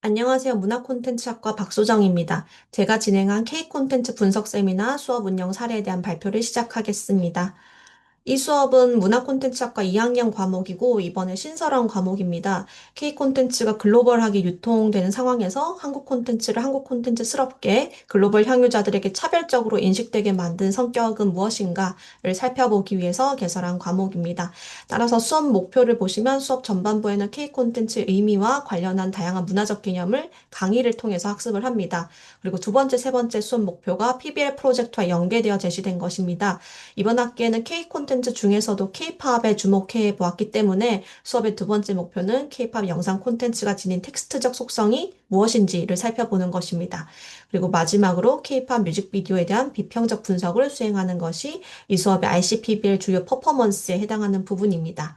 안녕하세요. 문화콘텐츠학과 박소정입니다. 제가 진행한 K콘텐츠 분석 세미나 수업 운영 사례에 대한 발표를 시작하겠습니다. 이 수업은 문화콘텐츠학과 2학년 과목이고 이번에 신설한 과목입니다. K콘텐츠가 글로벌하게 유통되는 상황에서 한국 콘텐츠를 한국 콘텐츠스럽게 글로벌 향유자들에게 차별적으로 인식되게 만든 성격은 무엇인가를 살펴보기 위해서 개설한 과목입니다. 따라서 수업 목표를 보시면 수업 전반부에는 K콘텐츠의 의미와 관련한 다양한 문화적 개념을 강의를 통해서 학습을 합니다. 그리고 두 번째, 세 번째 수업 목표가 PBL 프로젝트와 연계되어 제시된 것입니다. 이번 학기에는 K 콘텐츠 중에서도 K-팝에 주목해 보았기 때문에 수업의 두 번째 목표는 K-팝 영상 콘텐츠가 지닌 텍스트적 속성이 무엇인지를 살펴보는 것입니다. 그리고 마지막으로 K-팝 뮤직비디오에 대한 비평적 분석을 수행하는 것이 이 수업의 RCPBL 주요 퍼포먼스에 해당하는 부분입니다.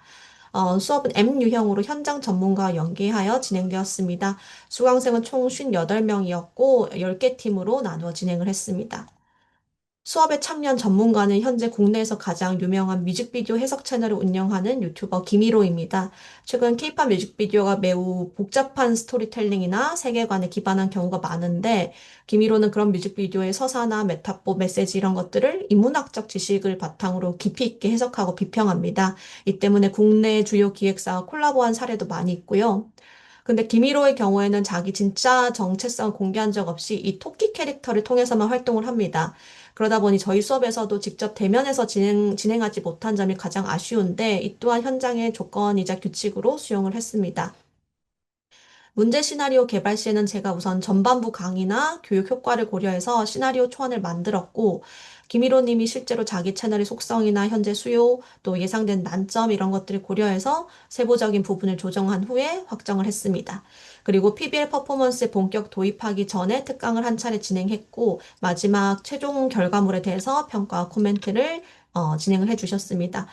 수업은 M 유형으로 현장 전문가와 연계하여 진행되었습니다. 수강생은 총 58명이었고 10개 팀으로 나누어 진행을 했습니다. 수업에 참여한 전문가는 현재 국내에서 가장 유명한 뮤직비디오 해석 채널을 운영하는 유튜버 김희로입니다. 최근 케이팝 뮤직비디오가 매우 복잡한 스토리텔링이나 세계관에 기반한 경우가 많은데, 김희로는 그런 뮤직비디오의 서사나 메타포, 메시지 이런 것들을 인문학적 지식을 바탕으로 깊이 있게 해석하고 비평합니다. 이 때문에 국내 주요 기획사와 콜라보한 사례도 많이 있고요. 근데 김희로의 경우에는 자기 진짜 정체성을 공개한 적 없이 이 토끼 캐릭터를 통해서만 활동을 합니다. 그러다 보니 저희 수업에서도 직접 대면해서 진행하지 못한 점이 가장 아쉬운데 이 또한 현장의 조건이자 규칙으로 수용을 했습니다. 문제 시나리오 개발 시에는 제가 우선 전반부 강의나 교육 효과를 고려해서 시나리오 초안을 만들었고, 김희로 님이 실제로 자기 채널의 속성이나 현재 수요, 또 예상된 난점 이런 것들을 고려해서 세부적인 부분을 조정한 후에 확정을 했습니다. 그리고 PBL 퍼포먼스에 본격 도입하기 전에 특강을 한 차례 진행했고, 마지막 최종 결과물에 대해서 평가와 코멘트를 진행을 해주셨습니다.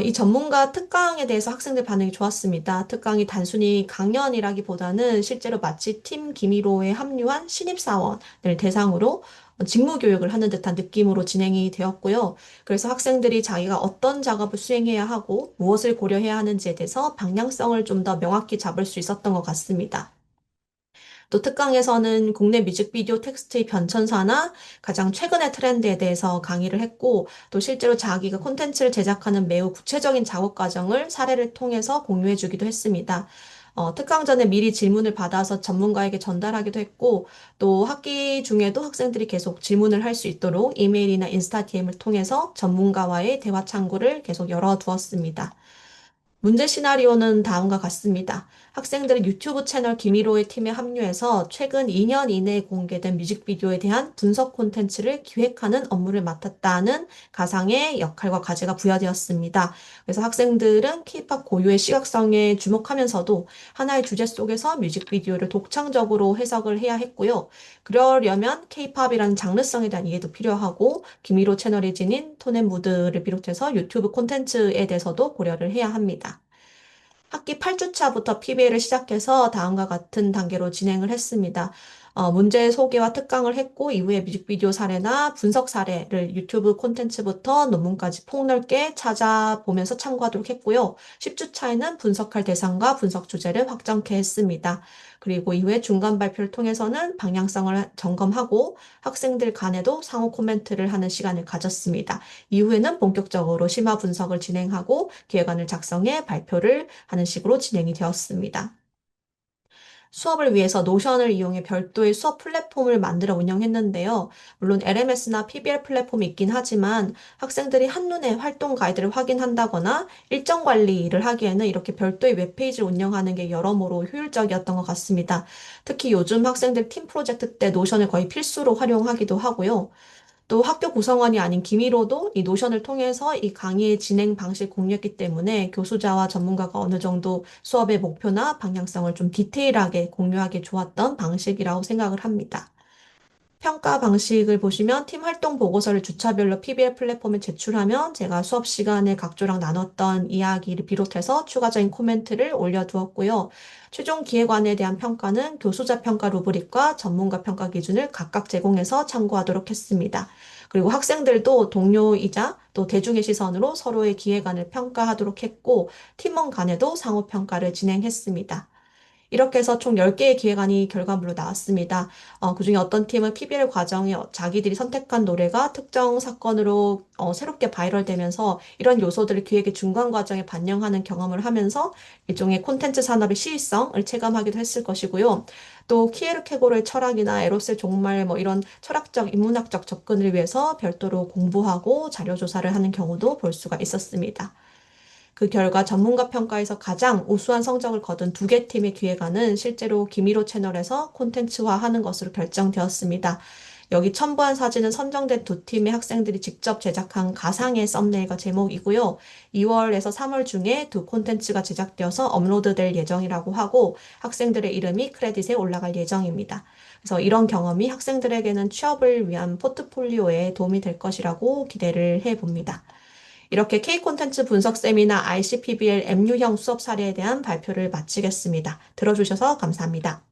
이 전문가 특강에 대해서 학생들 반응이 좋았습니다. 특강이 단순히 강연이라기보다는 실제로 마치 팀 기미로에 합류한 신입사원을 대상으로 직무 교육을 하는 듯한 느낌으로 진행이 되었고요. 그래서 학생들이 자기가 어떤 작업을 수행해야 하고 무엇을 고려해야 하는지에 대해서 방향성을 좀 더 명확히 잡을 수 있었던 것 같습니다. 또 특강에서는 국내 뮤직비디오 텍스트의 변천사나 가장 최근의 트렌드에 대해서 강의를 했고, 또 실제로 자기가 콘텐츠를 제작하는 매우 구체적인 작업 과정을 사례를 통해서 공유해 주기도 했습니다. 특강 전에 미리 질문을 받아서 전문가에게 전달하기도 했고, 또 학기 중에도 학생들이 계속 질문을 할 수 있도록 이메일이나 인스타 DM을 통해서 전문가와의 대화 창구를 계속 열어두었습니다. 문제 시나리오는 다음과 같습니다. 학생들은 유튜브 채널 김희로의 팀에 합류해서 최근 2년 이내에 공개된 뮤직비디오에 대한 분석 콘텐츠를 기획하는 업무를 맡았다는 가상의 역할과 과제가 부여되었습니다. 그래서 학생들은 K-팝 고유의 시각성에 주목하면서도 하나의 주제 속에서 뮤직비디오를 독창적으로 해석을 해야 했고요. 그러려면 K-팝이라는 장르성에 대한 이해도 필요하고 김희로 채널이 지닌 톤앤무드를 비롯해서 유튜브 콘텐츠에 대해서도 고려를 해야 합니다. 학기 8주차부터 PBL을 시작해서 다음과 같은 단계로 진행을 했습니다. 문제 소개와 특강을 했고, 이후에 뮤직비디오 사례나 분석 사례를 유튜브 콘텐츠부터 논문까지 폭넓게 찾아보면서 참고하도록 했고요. 10주차에는 분석할 대상과 분석 주제를 확정케 했습니다. 그리고 이후에 중간 발표를 통해서는 방향성을 점검하고 학생들 간에도 상호 코멘트를 하는 시간을 가졌습니다. 이후에는 본격적으로 심화 분석을 진행하고 기획안을 작성해 발표를 하는 식으로 진행이 되었습니다. 수업을 위해서 노션을 이용해 별도의 수업 플랫폼을 만들어 운영했는데요. 물론 LMS나 PBL 플랫폼이 있긴 하지만 학생들이 한눈에 활동 가이드를 확인한다거나 일정 관리를 하기에는 이렇게 별도의 웹페이지를 운영하는 게 여러모로 효율적이었던 것 같습니다. 특히 요즘 학생들 팀 프로젝트 때 노션을 거의 필수로 활용하기도 하고요. 또 학교 구성원이 아닌 김희로도 이 노션을 통해서 이 강의의 진행 방식 공유했기 때문에 교수자와 전문가가 어느 정도 수업의 목표나 방향성을 좀 디테일하게 공유하기 좋았던 방식이라고 생각을 합니다. 평가 방식을 보시면 팀 활동 보고서를 주차별로 PBL 플랫폼에 제출하면 제가 수업 시간에 각조랑 나눴던 이야기를 비롯해서 추가적인 코멘트를 올려두었고요. 최종 기획안에 대한 평가는 교수자 평가 루브릭과 전문가 평가 기준을 각각 제공해서 참고하도록 했습니다. 그리고 학생들도 동료이자 또 대중의 시선으로 서로의 기획안을 평가하도록 했고 팀원 간에도 상호 평가를 진행했습니다. 이렇게 해서 총 10개의 기획안이 결과물로 나왔습니다. 그중에 어떤 팀은 PBL 과정에 자기들이 선택한 노래가 특정 사건으로 새롭게 바이럴되면서 이런 요소들을 기획의 중간 과정에 반영하는 경험을 하면서 일종의 콘텐츠 산업의 시의성을 체감하기도 했을 것이고요. 또 키에르케고르의 철학이나 에로스의 종말 뭐 이런 철학적, 인문학적 접근을 위해서 별도로 공부하고 자료 조사를 하는 경우도 볼 수가 있었습니다. 그 결과 전문가 평가에서 가장 우수한 성적을 거둔 두 개 팀의 기획안은 실제로 기미로 채널에서 콘텐츠화하는 것으로 결정되었습니다. 여기 첨부한 사진은 선정된 두 팀의 학생들이 직접 제작한 가상의 썸네일과 제목이고요. 2월에서 3월 중에 두 콘텐츠가 제작되어서 업로드될 예정이라고 하고 학생들의 이름이 크레딧에 올라갈 예정입니다. 그래서 이런 경험이 학생들에게는 취업을 위한 포트폴리오에 도움이 될 것이라고 기대를 해봅니다. 이렇게 K 콘텐츠 분석 세미나 ICPBL MU형 수업 사례에 대한 발표를 마치겠습니다. 들어주셔서 감사합니다.